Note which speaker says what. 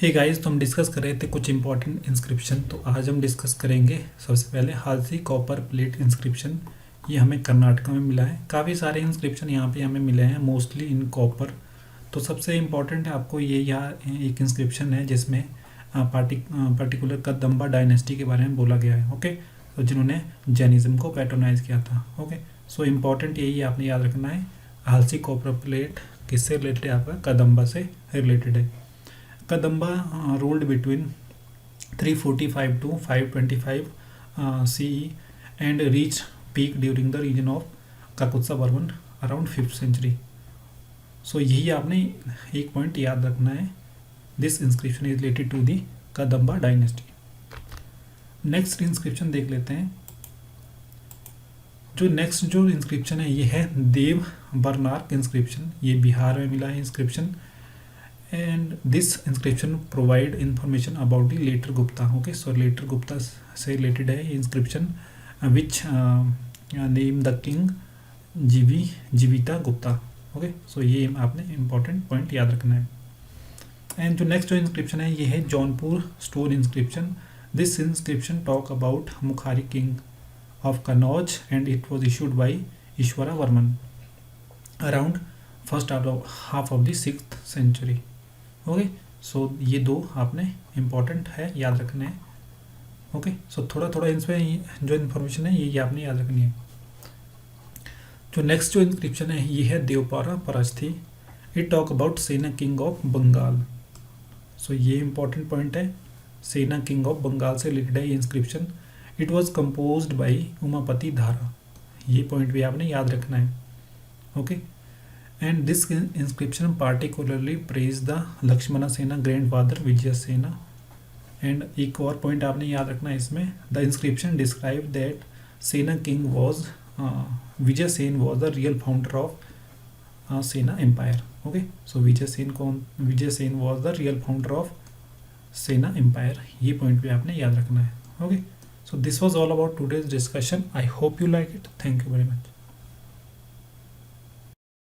Speaker 1: Hey guys, तो हम discuss कर रहे थे कुछ इंपॉर्टेंट इंस्क्रिप्शन। तो आज हम डिस्कस करेंगे सबसे पहले हालसी कॉपर प्लेट इंस्क्रिप्शन। ये हमें कर्नाटका में मिला है। काफ़ी सारे इंस्क्रिप्शन यहाँ पे हमें मिले हैं, मोस्टली इन कॉपर। तो सबसे इम्पॉर्टेंट है आपको ये यहाँ एक इंस्क्रिप्शन है जिसमें पर्टिकुलर कदम्बा डायनेस्टी के बारे में बोला गया है। ओके, तो जिन्होंने जैनिज्म को पैट्रोनाइज किया था। ओके, सो इम्पॉर्टेंट यही आपने याद रखना है। हालसी कॉपर प्लेट किससे रिलेटेड है? आपका कदम्बा से रिलेटेड है। Kadamba ruled between 345 to 525 CE and reached peak during the region of Kakutsa Burman around 5th century. So यही आपने एक पॉइंट याद रखना है। This inscription is related to the Kadamba dynasty. Next inscription देख लेते हैं। जो इंस्क्रिप्शन है ये है देव बर्नार्क इंस्क्रिप्शन। ये बिहार में मिला है inscription. And this inscription provide information about the later Gupta. Okay, so later Gupta से related है inscription which name the king जीविता गुप्ता। ओके, सो ये आपने important point याद रखना है। एंड जो नेक्स्ट जो इंस्क्रिप्शन है ये है Jaunpur stone inscription. This inscription talk about Maukhari king of Kannauj and it was issued by Ishwara Varman around first half of the 6th century। Okay, so ये दो आपने इम्पॉर्टेंट है याद रखने हैं। ओके, सो थोड़ा थोड़ा इसमें जो इन्फॉर्मेशन है ये आपने याद रखनी है। जो नेक्स्ट जो इंस्क्रिप्शन है ये है देवपारा परस्थी। इट टॉक अबाउट सेना किंग ऑफ बंगाल। सो ये इम्पॉर्टेंट पॉइंट है। सेना किंग ऑफ बंगाल से रिलेटेड है ये inscription. It was composed by Umapati Dhara. ये पॉइंट भी आपने याद रखना है। Okay, and this inscription particularly praised the Lakshman Sena grandfather विजय सेना। एंड एक और पॉइंट आपने याद रखना है इसमें। The inscription describe that Sena king was Vijay Sen was the real founder of Sena empire. Okay, so Vijay Sen was the real founder of Sena empire. ये पॉइंट भी आपने याद रखना है। Okay, so this was all about today's discussion. I hope you like it. Thank you very much.